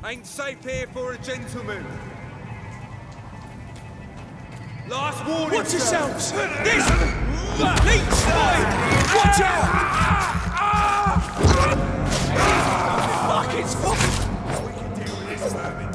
Ain't safe here for a gentleman. Last warning. Watch yourselves! This leech boy! Watch out! Fuck, it's fucking... We can deal with this vermin.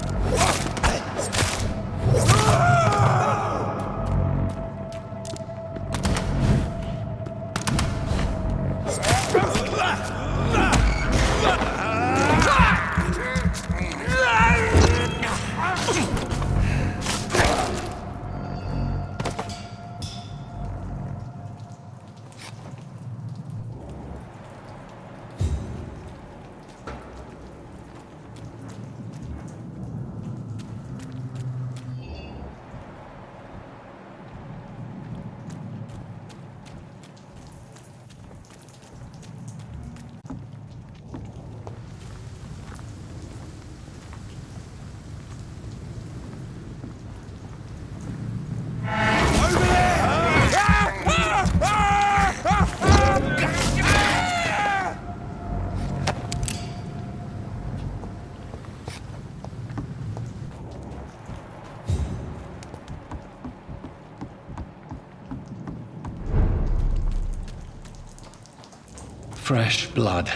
Fresh blood.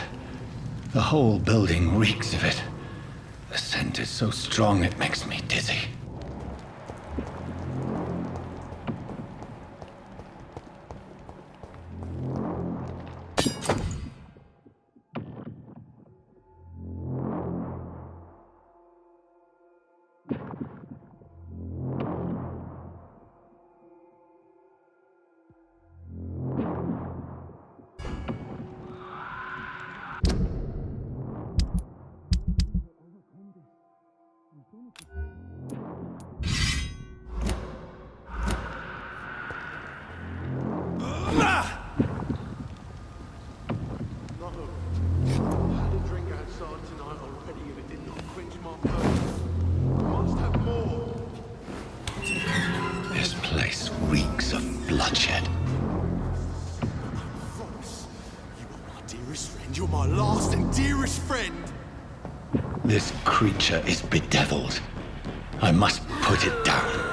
The whole building reeks of it. The scent is so strong it makes me dizzy. This place reeks of bloodshed. Dearest friend, you're my last and dearest friend. This creature is bedeviled. I must put it down.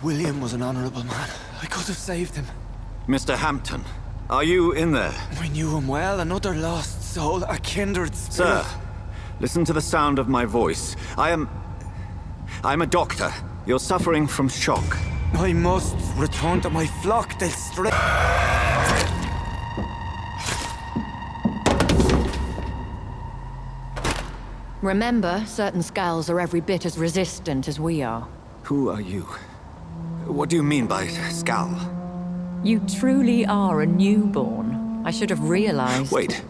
William was an honorable man. I could have saved him. Mr. Hampton, are you in there? I knew him well, another lost soul, a kindred spirit. Sir, listen to the sound of my voice. I'm a doctor. You're suffering from shock. I must return to my flock. They'll stray. Remember, certain skulls are every bit as resistant as we are. Who are you? What do you mean by Skal? You truly are a newborn. I should have realized. Wait.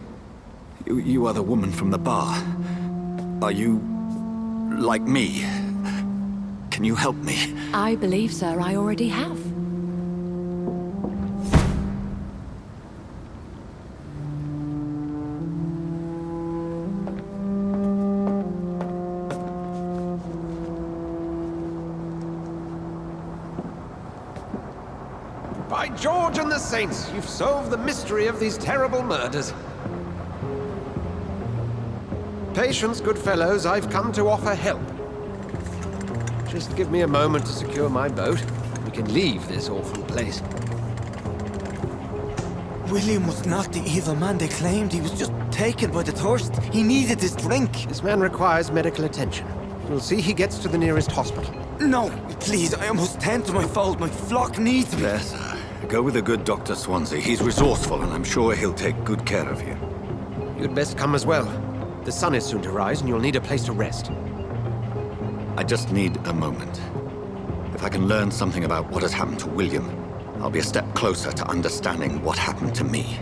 You are the woman from the bar. Are you... like me? Can you help me? I believe, sir, I already have. By George and the saints, you've solved the mystery of these terrible murders. Patience, good fellows, I've come to offer help. Just give me a moment to secure my boat. We can leave this awful place. William was not the evil man they claimed. He was just taken by the thirst. He needed this drink. This man requires medical attention. We'll see he gets to the nearest hospital. No, please, I must tend to my fold. My flock needs me. There, sir. Go with the good Dr. Swansea. He's resourceful, and I'm sure he'll take good care of you. You'd best come as well. The sun is soon to rise, and you'll need a place to rest. I just need a moment. If I can learn something about what has happened to William, I'll be a step closer to understanding what happened to me.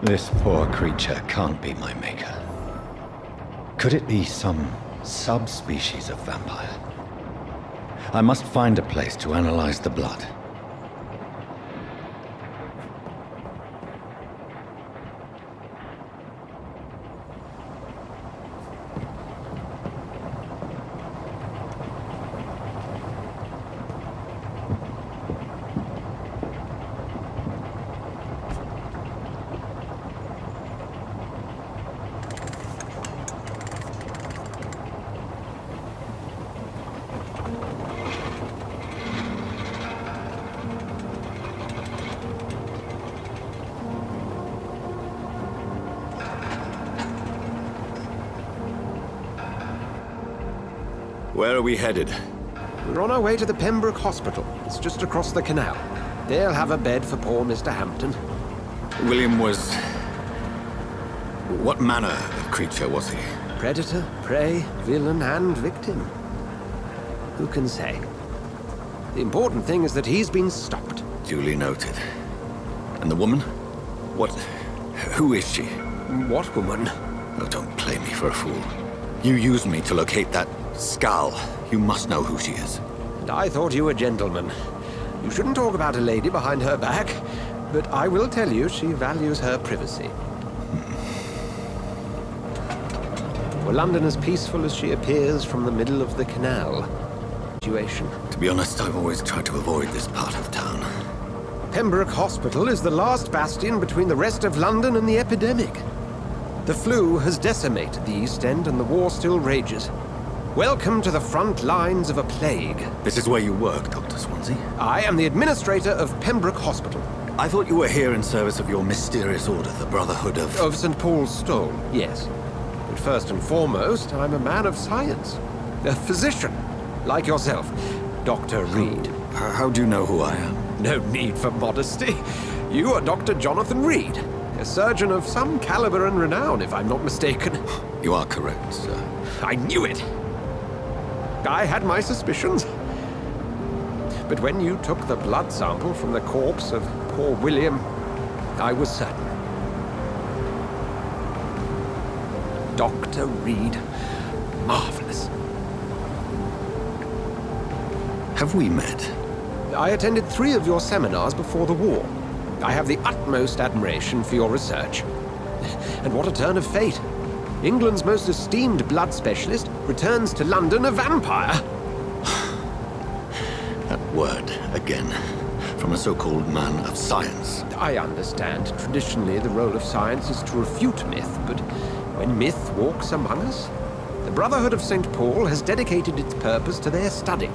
This poor creature can't be my maker. Could it be some subspecies of vampire? I must find a place to analyze the blood. Where are we headed? We're on our way to the Pembroke Hospital. It's just across the canal. They'll have a bed for poor Mr. Hampton. William was... What manner of creature was he? Predator, prey, villain, and victim. Who can say? The important thing is that he's been stopped. Duly noted. And the woman? What... Who is she? What woman? Oh, don't play me for a fool. You used me to locate that skull. You must know who she is. And I thought you a gentleman. You shouldn't talk about a lady behind her back, but I will tell you she values her privacy. Were London as peaceful as she appears from the middle of the canal? Situation. To be honest, I've always tried to avoid this part of town. Pembroke Hospital is the last bastion between the rest of London and the epidemic. The flu has decimated the East End and the war still rages. Welcome to the front lines of a plague. This is where you work, Dr. Swansea? I am the administrator of Pembroke Hospital. I thought you were here in service of your mysterious order, the Brotherhood of... Of St. Paul's Stole, yes. But first and foremost, I'm a man of science. A physician, like yourself, Dr. Reed. How do you know who I am? No need for modesty. You are Dr. Jonathan Reed, a surgeon of some caliber and renown, if I'm not mistaken. You are correct, sir. I knew it! I had my suspicions. But when you took the blood sample from the corpse of poor William, I was certain. Dr. Reed. Marvelous. Have we met? I attended 3 of your seminars before the war. I have the utmost admiration for your research. And what a turn of fate. England's most esteemed blood specialist returns to London a vampire. That word, again. From a so-called man of science. I understand. Traditionally, the role of science is to refute myth, but when myth walks among us, the Brotherhood of St. Paul has dedicated its purpose to their study.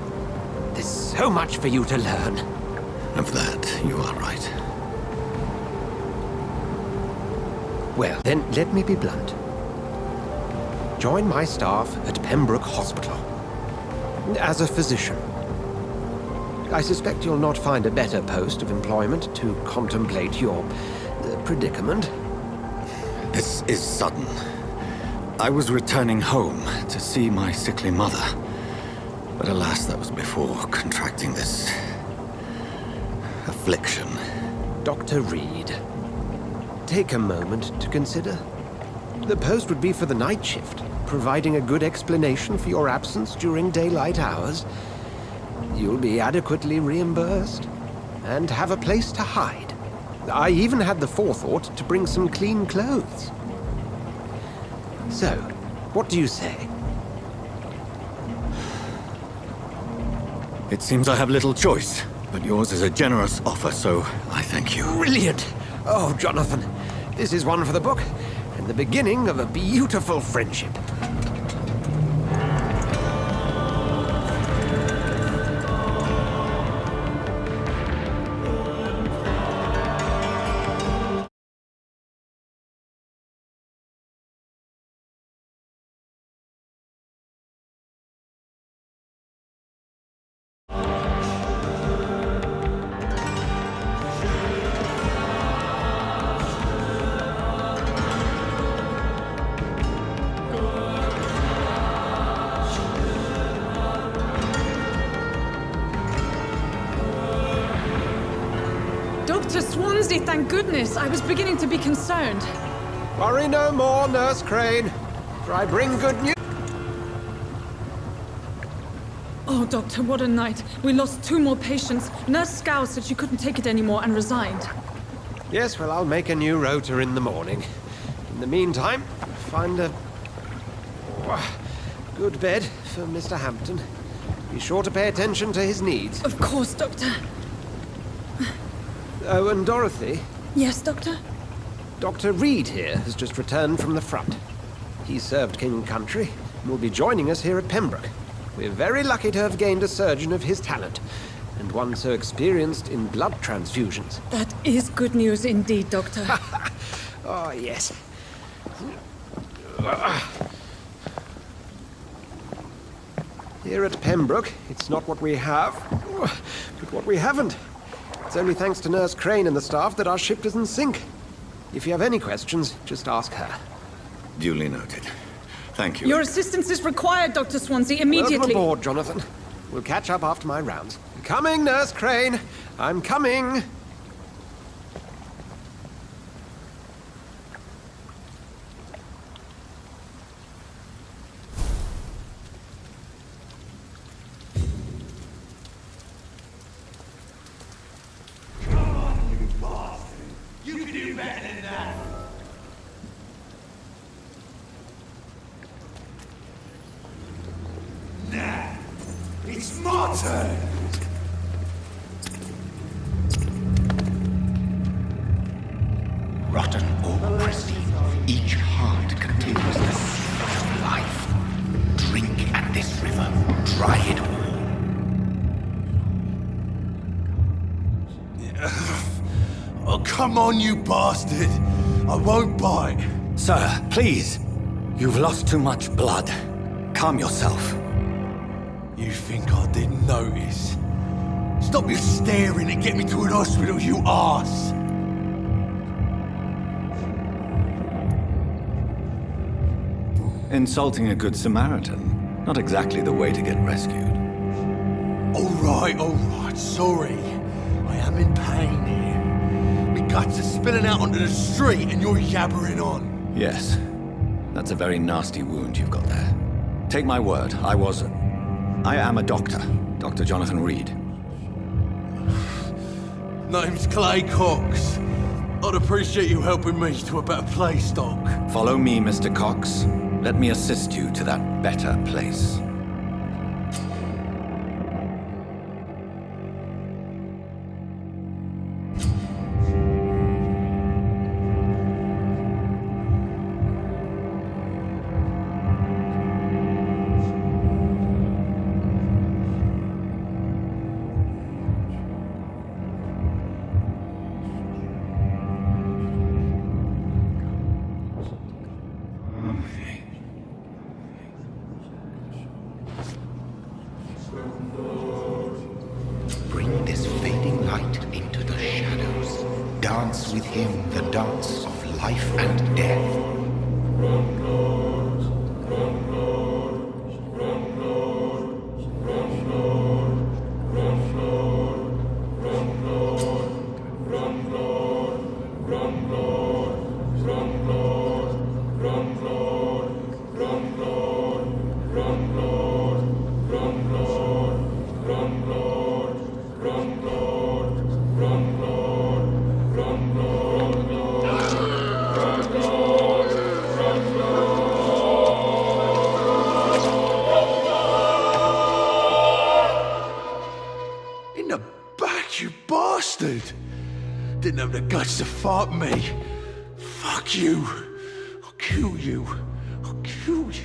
There's so much for you to learn. Of that, you are right. Well, then, let me be blunt. Join my staff at Pembroke Hospital. As a physician. I suspect you'll not find a better post of employment to contemplate your predicament. This is sudden. I was returning home to see my sickly mother. But alas, that was before contracting this... affliction. Dr. Reed, take a moment to consider. The post would be for the night shift, providing a good explanation for your absence during daylight hours. You'll be adequately reimbursed, and have a place to hide. I even had the forethought to bring some clean clothes. So, what do you say? It seems I have little choice, but yours is a generous offer, so I thank you. Brilliant! Oh, Jonathan, this is one for the book, and the beginning of a beautiful friendship. Dr. Swansea, thank goodness. I was beginning to be concerned. Worry no more, Nurse Crane, for I bring good news. Oh, Doctor, what a night. We lost 2 more patients. Nurse Scow said she couldn't take it anymore and resigned. Yes, well, I'll make a new rota in the morning. In the meantime, find a good bed for Mr. Hampton. Be sure to pay attention to his needs. Of course, Doctor. Oh, and Dorothy, Yes, Doctor? Dr. Reed here has just returned from the front. He served King and Country and will be joining us here at Pembroke. We're very lucky to have gained a surgeon of his talent, and one so experienced in blood transfusions. That is good news indeed, Doctor. Oh, yes. Here at Pembroke, it's not what we have, but what we haven't. It's only thanks to Nurse Crane and the staff that our ship doesn't sink. If you have any questions, just ask her. Duly noted. Thank you. Your assistance is required, Dr. Swansea, immediately. Welcome aboard, Jonathan. We'll catch up after my rounds. Coming, Nurse Crane. I'm coming. It's my turn! Rotten or pristine, each heart contains the seed of life. Drink at this river, try it all. Oh, come on, you bastard! I won't bite! Sir, please. You've lost too much blood. Calm yourself. You think I didn't notice? Stop your staring and get me to an hospital, you arse! Insulting a good Samaritan. Not exactly the way to get rescued. Alright, sorry. I am in pain here. My guts are spilling out onto the street and you're yabbering on. Yes. That's a very nasty wound you've got there. Take my word, I am a doctor. Dr. Jonathan Reed. Name's Clay Cox. I'd appreciate you helping me to a better place, Doc. Follow me, Mr. Cox. Let me assist you to that better place. Bring this fading light into the shadows. Dance with him the dance of life and death. Didn't have the guts to fight me. Fuck you. I'll kill you. I'll kill you.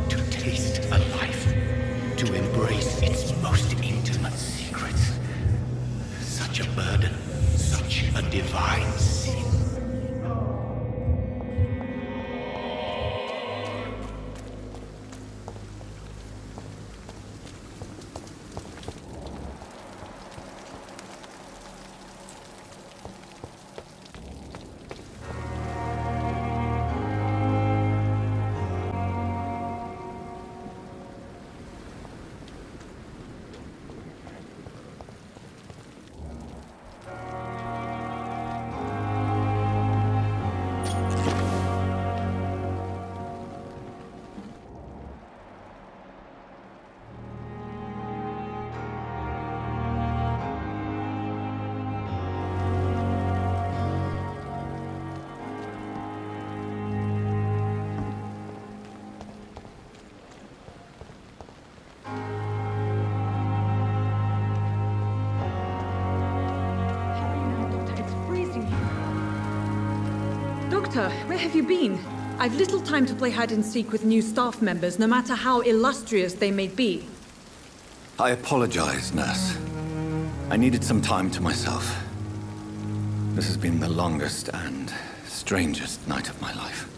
To taste a life, to embrace its most intimate secrets. Such a burden, such a divine sin. Doctor, where have you been? I've little time to play hide and seek with new staff members, no matter how illustrious they may be. I apologize, nurse. I needed some time to myself. This has been the longest and strangest night of my life.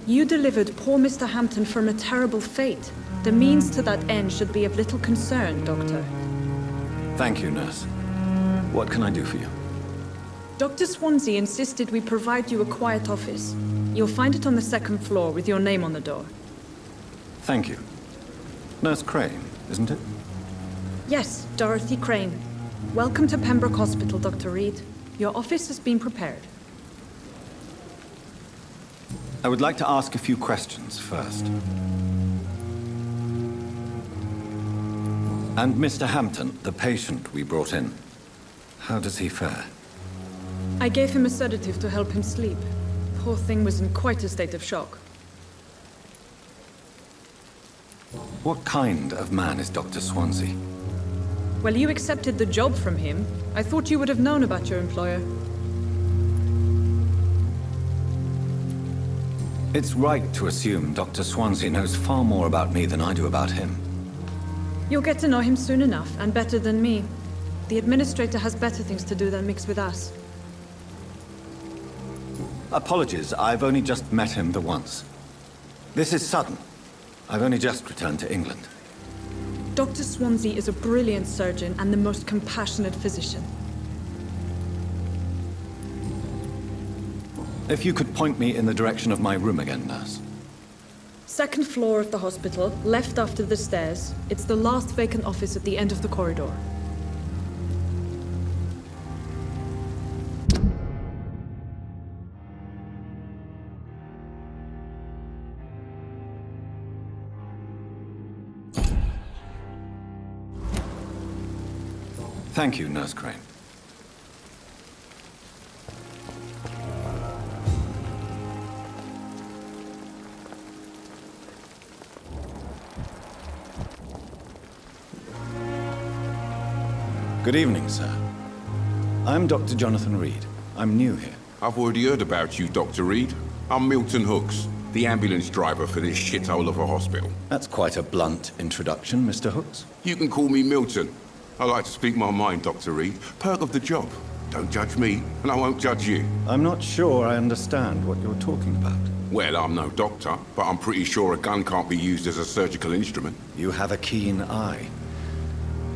You delivered poor Mr. Hampton from a terrible fate. The means to that end should be of little concern, Doctor. Thank you, nurse. What can I do for you? Dr. Swansea insisted we provide you a quiet office. You'll find it on the second floor with your name on the door. Thank you. Nurse Crane, isn't it? Yes, Dorothy Crane. Welcome to Pembroke Hospital, Dr. Reed. Your office has been prepared. I would like to ask a few questions first. And Mr. Hampton, the patient we brought in, how does he fare? I gave him a sedative to help him sleep. Poor thing was in quite a state of shock. What kind of man is Dr. Swansea? Well, you accepted the job from him. I thought you would have known about your employer. It's right to assume Dr. Swansea knows far more about me than I do about him. You'll get to know him soon enough, and better than me. The administrator has better things to do than mix with us. Apologies, I've only just met him the once. This is sudden. I've only just returned to England. Dr. Swansea is a brilliant surgeon and the most compassionate physician. If you could point me in the direction of my room again, nurse. Second floor of the hospital, left after the stairs. It's the last vacant office at the end of the corridor. Thank you, Nurse Crane. Good evening, sir. I'm Dr. Jonathan Reed. I'm new here. I've already heard about you, Dr. Reed. I'm Milton Hooks, the ambulance driver for this shithole of a hospital. That's quite a blunt introduction, Mr. Hooks. You can call me Milton. I like to speak my mind, Dr. Reed. Perk of the job. Don't judge me, and I won't judge you. I'm not sure I understand what you're talking about. Well, I'm no doctor, but I'm pretty sure a gun can't be used as a surgical instrument. You have a keen eye.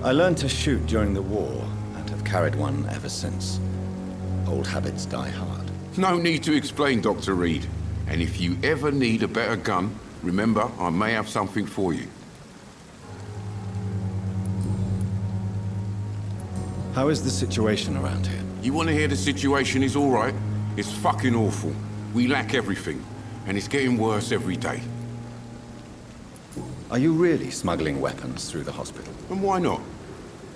I learned to shoot during the war, and have carried one ever since. Old habits die hard. No need to explain, Dr. Reed. And if you ever need a better gun, remember, I may have something for you. How is the situation around here? You want to hear the situation is all right? It's fucking awful. We lack everything, and it's getting worse every day. Are you really smuggling weapons through the hospital? And why not?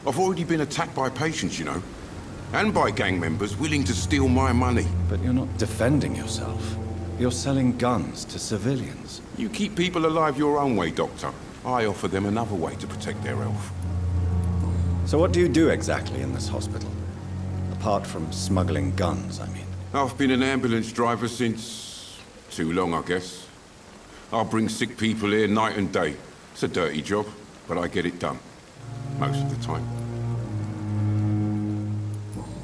I've already been attacked by patients, you know. And by gang members willing to steal my money. But you're not defending yourself. You're selling guns to civilians. You keep people alive your own way, Doctor. I offer them another way to protect their health. So what do you do exactly in this hospital? Apart from smuggling guns, I mean. I've been an ambulance driver since... too long, I guess. I'll bring sick people here night and day. It's a dirty job, but I get it done. Most of the time.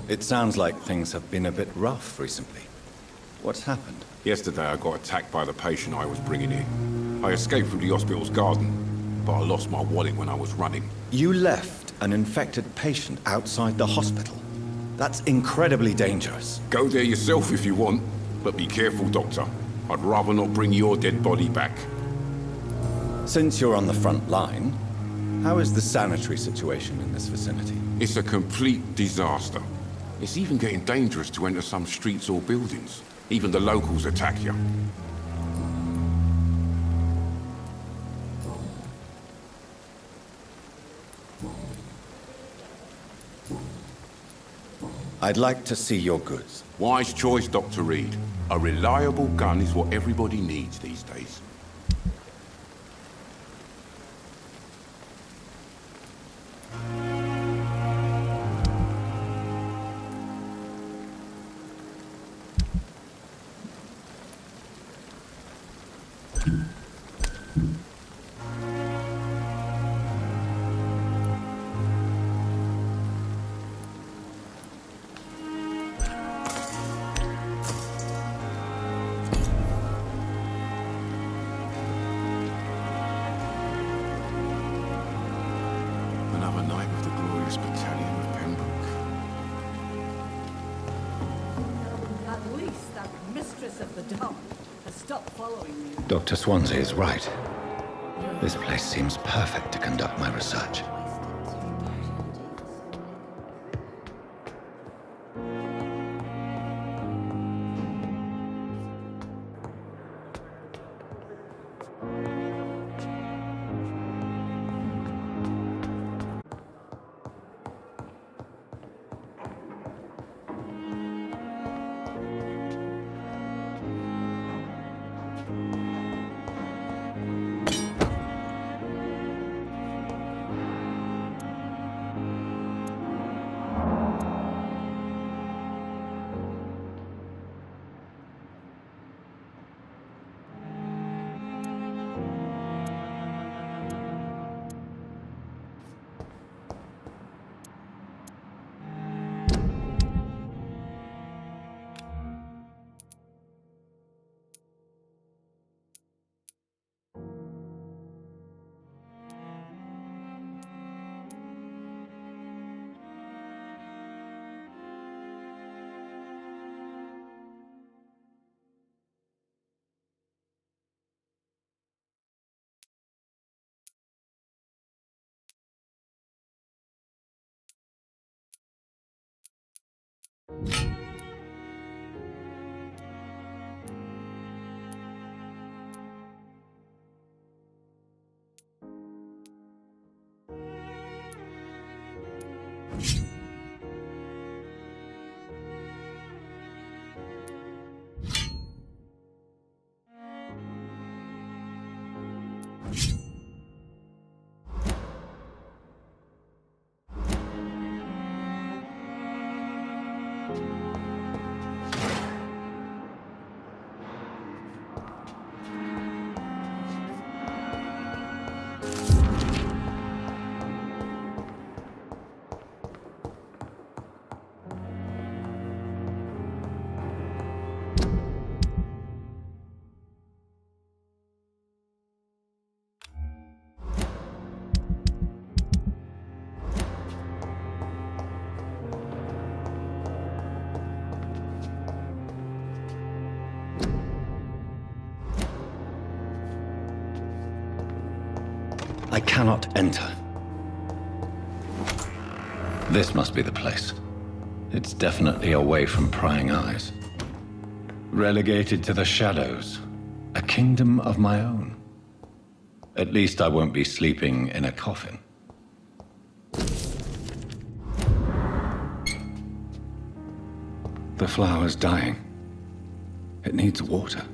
It sounds like things have been a bit rough recently. What's happened? Yesterday I got attacked by the patient I was bringing in. I escaped from the hospital's garden, but I lost my wallet when I was running. You left an infected patient outside the hospital. That's incredibly dangerous. Go there yourself if you want, but be careful, Doctor. I'd rather not bring your dead body back. Since you're on the front line, how is the sanitary situation in this vicinity? It's a complete disaster. It's even getting dangerous to enter some streets or buildings. Even the locals attack you. I'd like to see your goods. Wise choice, Dr. Reed. A reliable gun is what everybody needs these days. Another night with the glorious battalion of Pembroke. At least that mistress of the dump has stopped following you. Dr. Swansea is right. This place seems perfect to conduct my research. I cannot enter. This must be the place. It's definitely away from prying eyes. Relegated to the shadows. A kingdom of my own. At least I won't be sleeping in a coffin. The flower's dying. It needs water.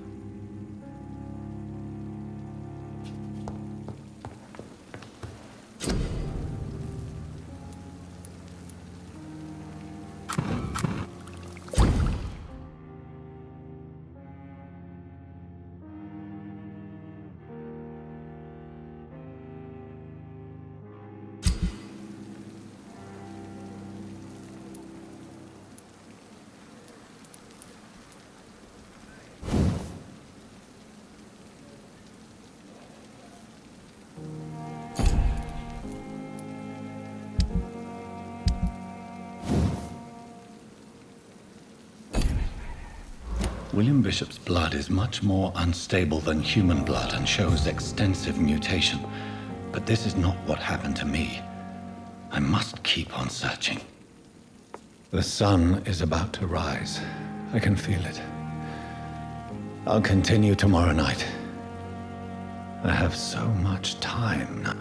William Bishop's blood is much more unstable than human blood and shows extensive mutation. But this is not what happened to me. I must keep on searching. The sun is about to rise. I can feel it. I'll continue tomorrow night. I have so much time now.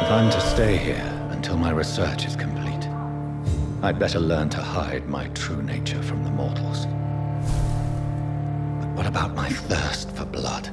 If I'm to stay here until my research is complete, I'd better learn to hide my true nature from the mortals. But what about my thirst for blood?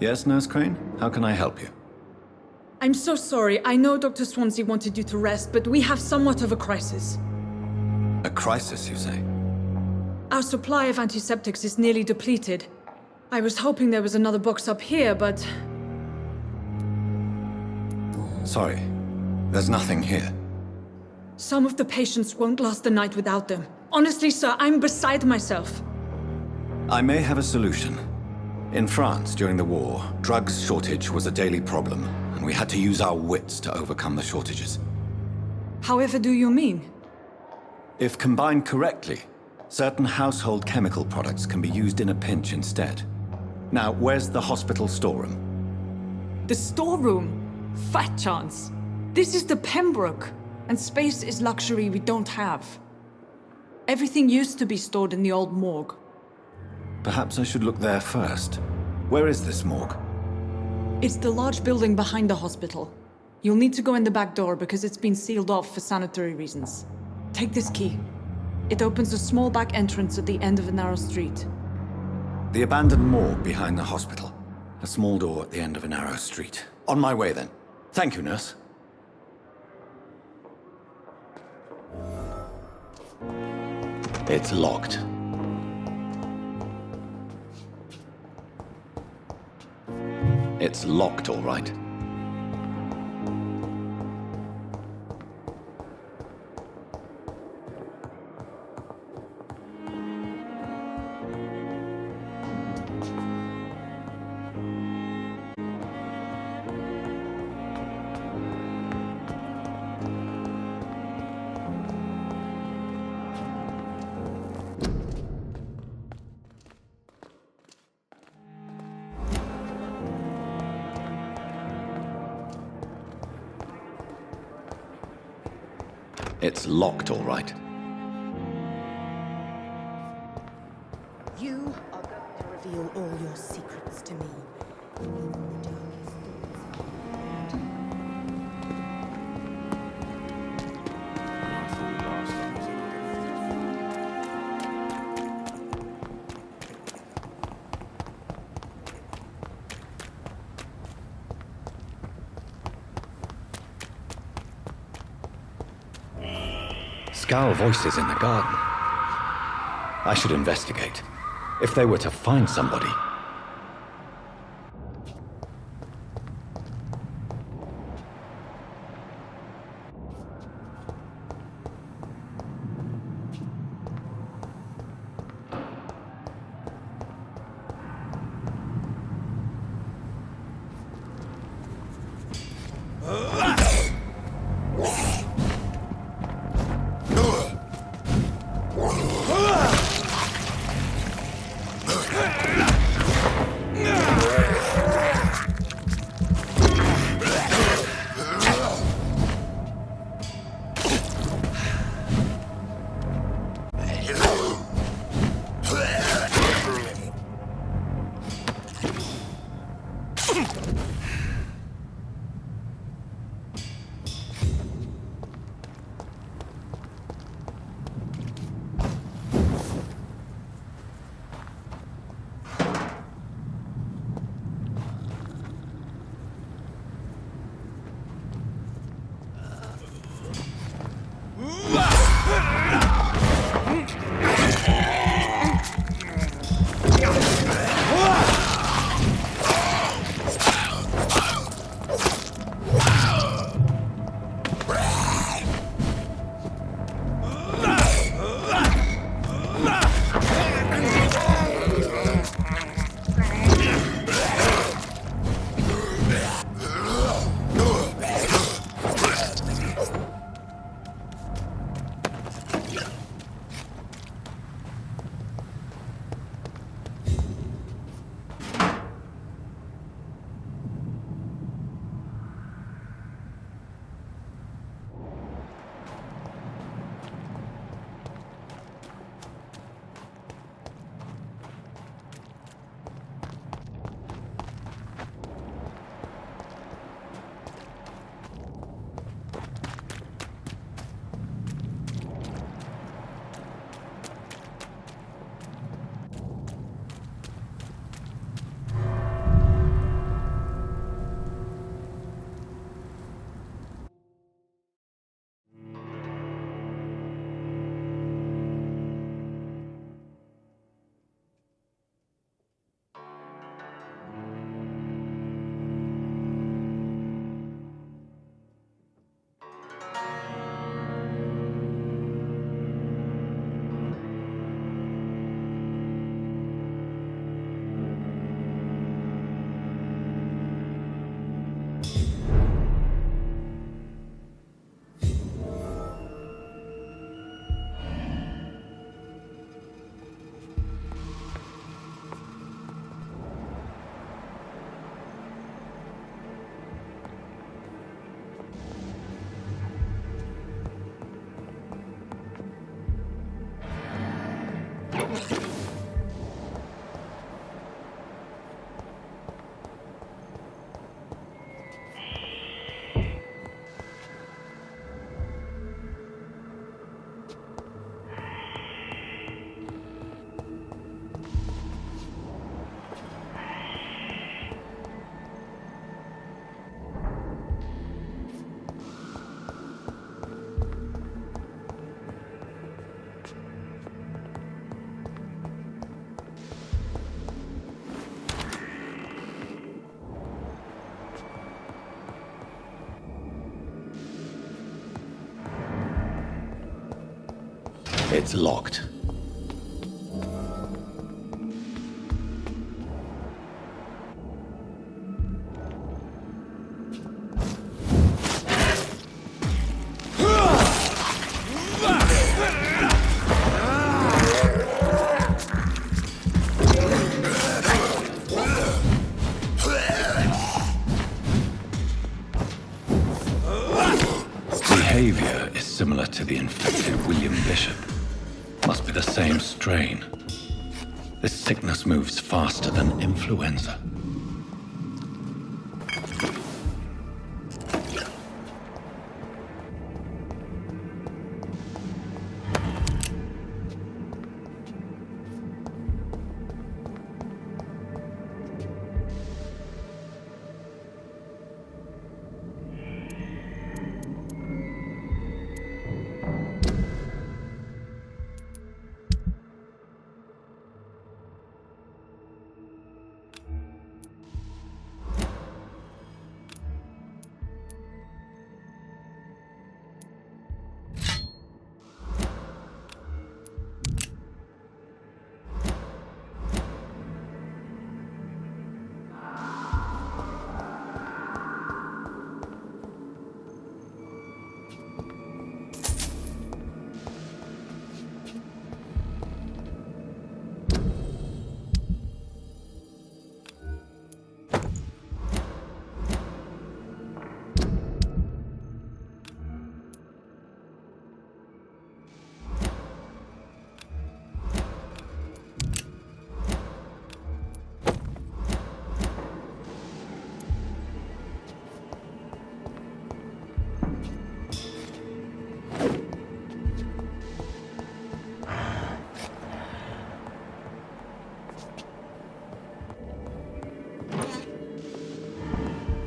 Yes, Nurse Crane? How can I help you? I'm so sorry. I know Dr. Swansea wanted you to rest, but we have somewhat of a crisis. A crisis, you say? Our supply of antiseptics is nearly depleted. I was hoping there was another box up here, but... Sorry. There's nothing here. Some of the patients won't last the night without them. Honestly, sir, I'm beside myself. I may have a solution. In France, during the war, drugs shortage was a daily problem, and we had to use our wits to overcome the shortages. However do you mean? If combined correctly, certain household chemical products can be used in a pinch instead. Now, where's the hospital storeroom? The storeroom? Fat chance. This is the Pembroke, and space is luxury we don't have. Everything used to be stored in the old morgue. Perhaps I should look there first. Where is this morgue? It's the large building behind the hospital. You'll need to go in the back door because it's been sealed off for sanitary reasons. Take this key. It opens a small back entrance at the end of a narrow street. The abandoned morgue behind the hospital. A small door at the end of a narrow street. On my way, then. Thank you, nurse. It's locked. It's locked, all right. It's locked, all right. You are going to reveal all your secrets to me. Even the darkest Scowl voices in the garden. I should investigate. If they were to find somebody. It's locked. Behavior is similar to the infected William Bishop. Must be the same strain. This sickness moves faster than influenza.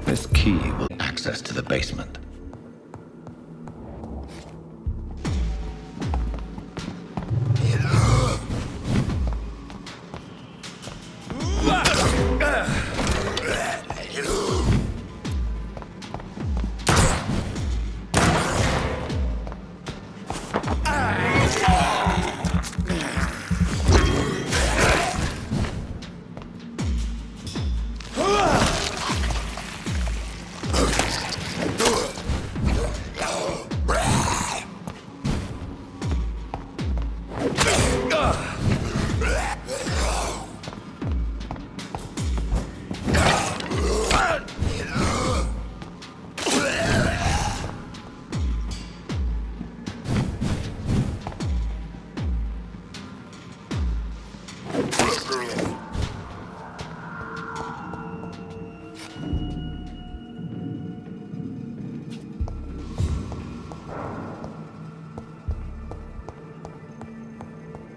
This key will access to the basement.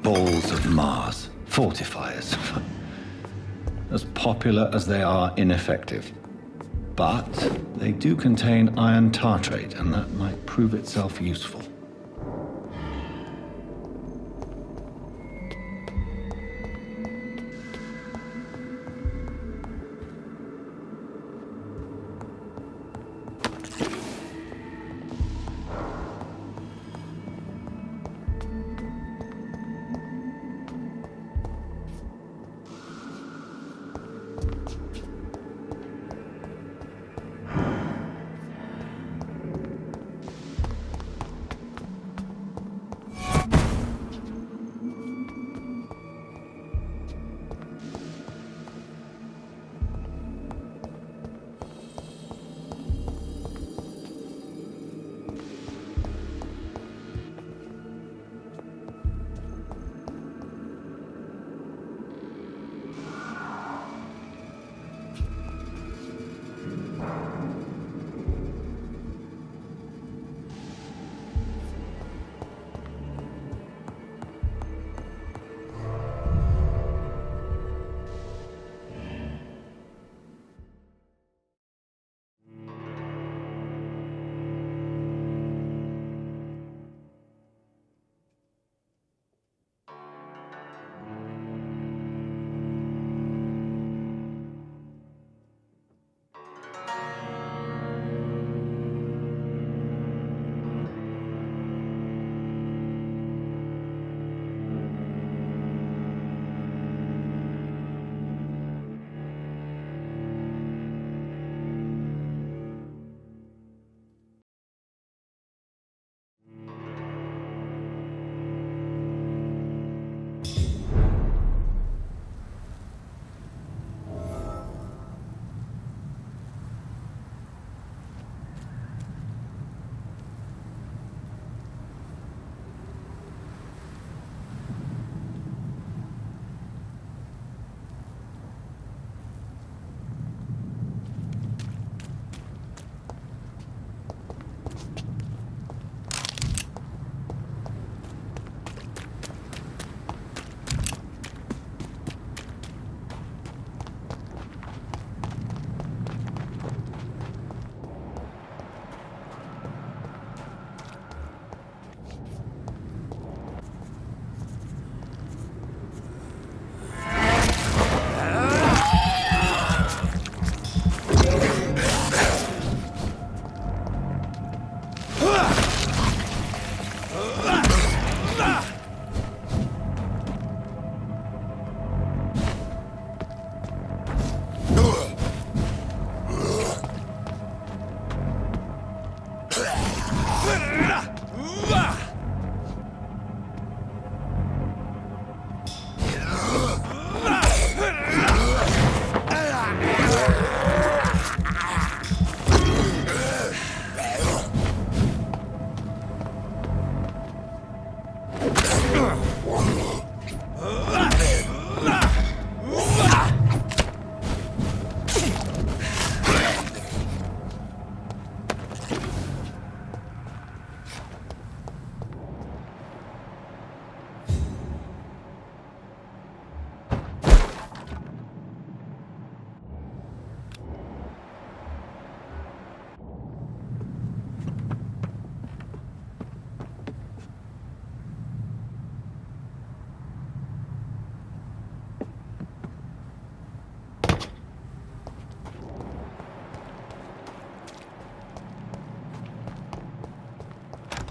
Balls of Mars, fortifiers. As popular as they are ineffective. But they do contain iron tartrate, and that might prove itself useful.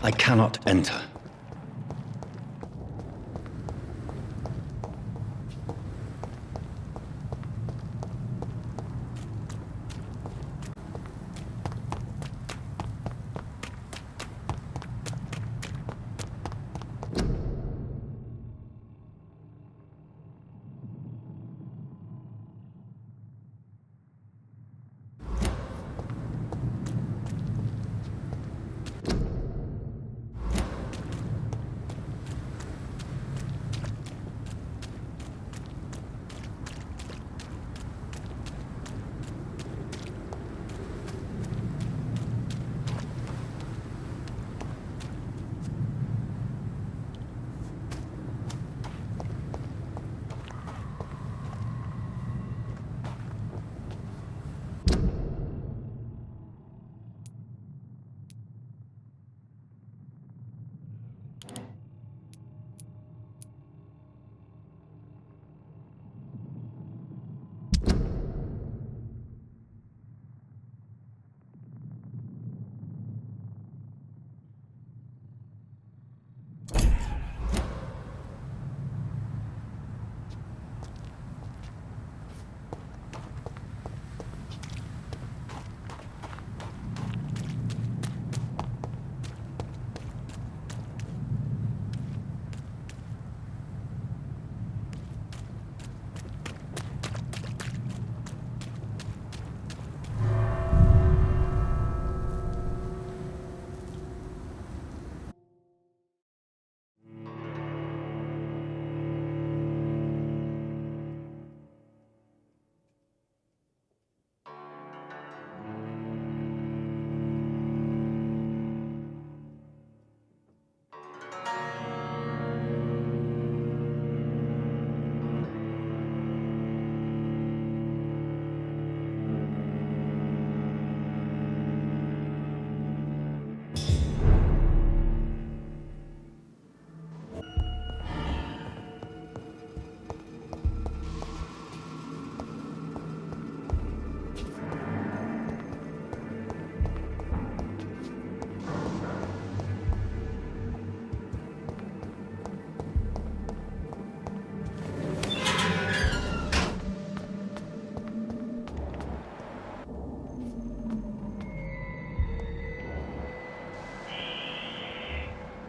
I cannot enter.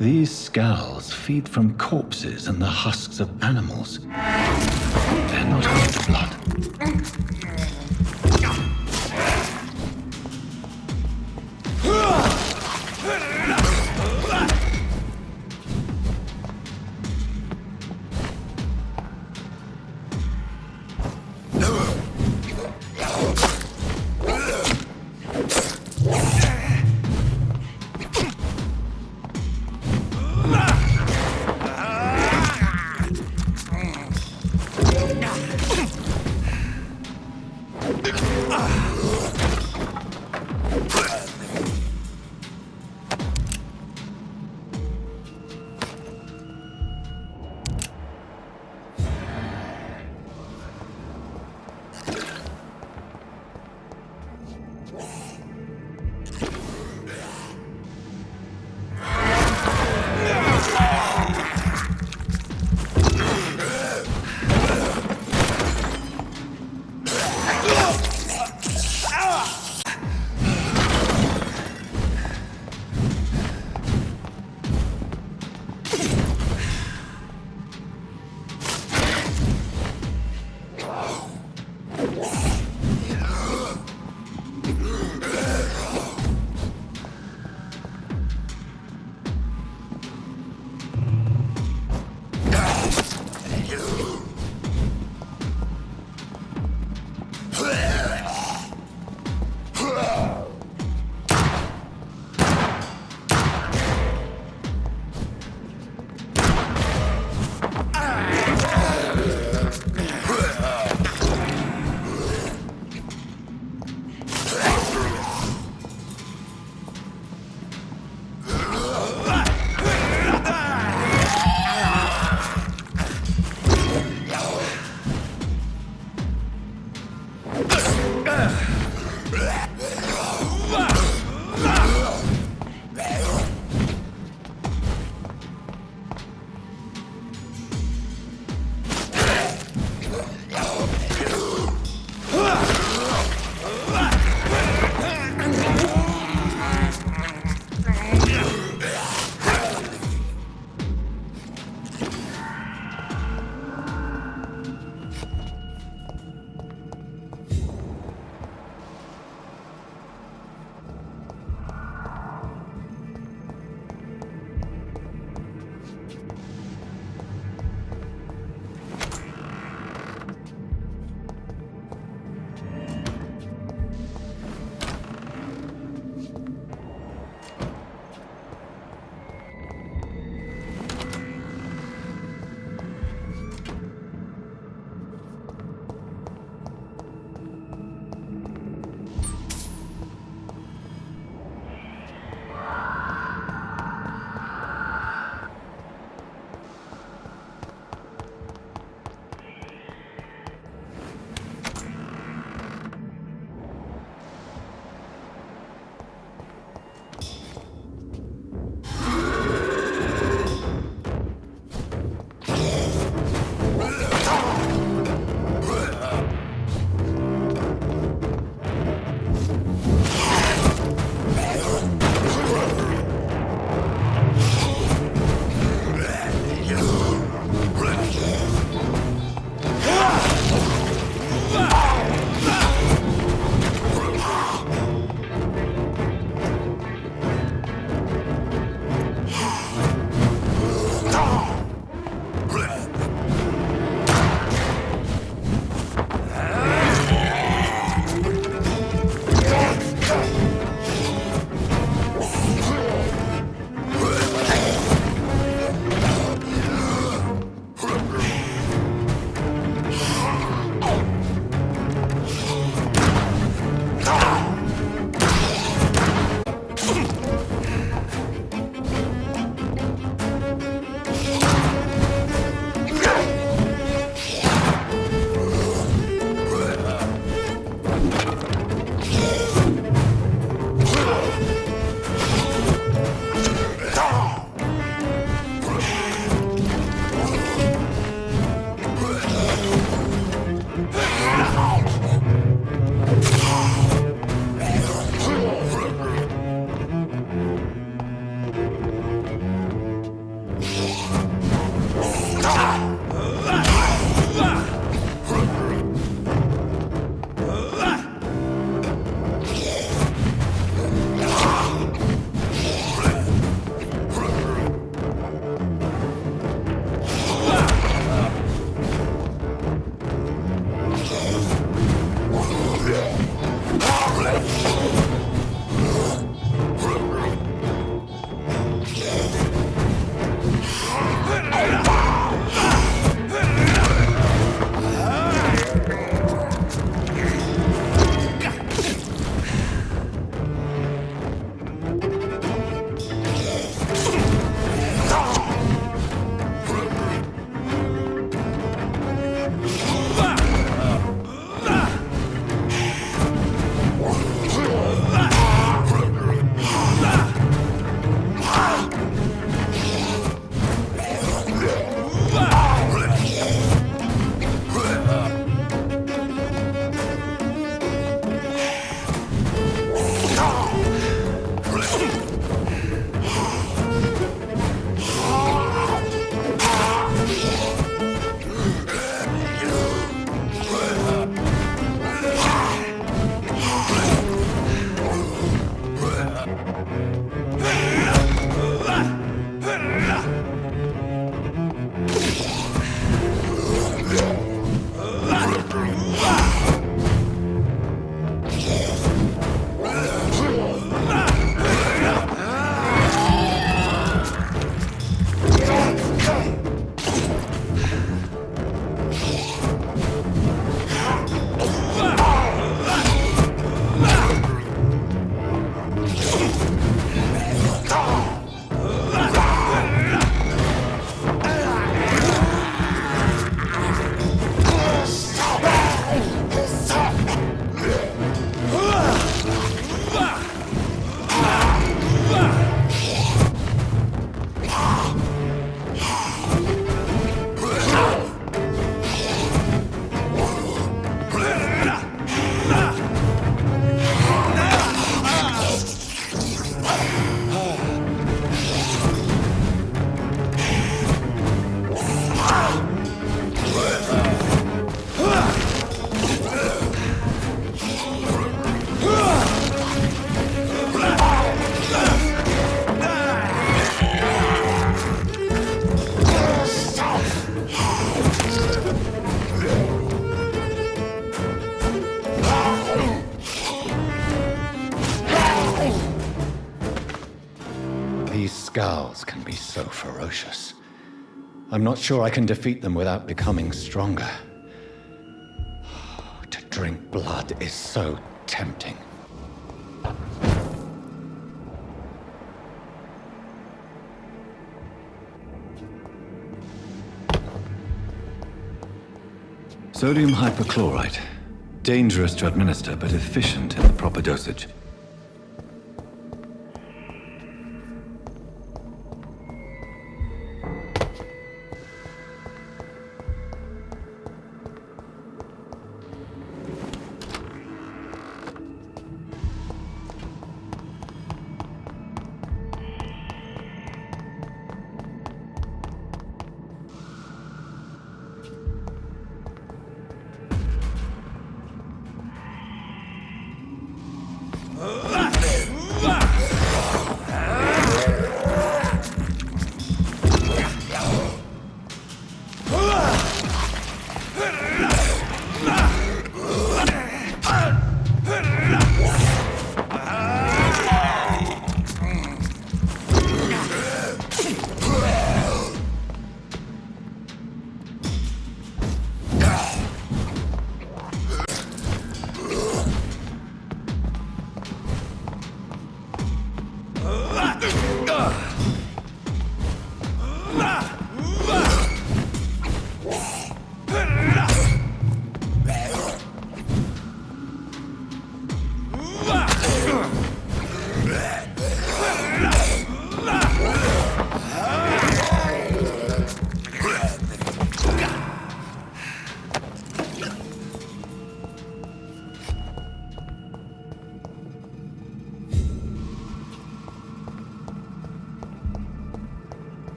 These skulls feed from corpses and the husks of animals. They're not after blood. be so ferocious. I'm not sure I can defeat them without becoming stronger. To drink blood is so tempting. Sodium hypochlorite. Dangerous to administer, but efficient in the proper dosage.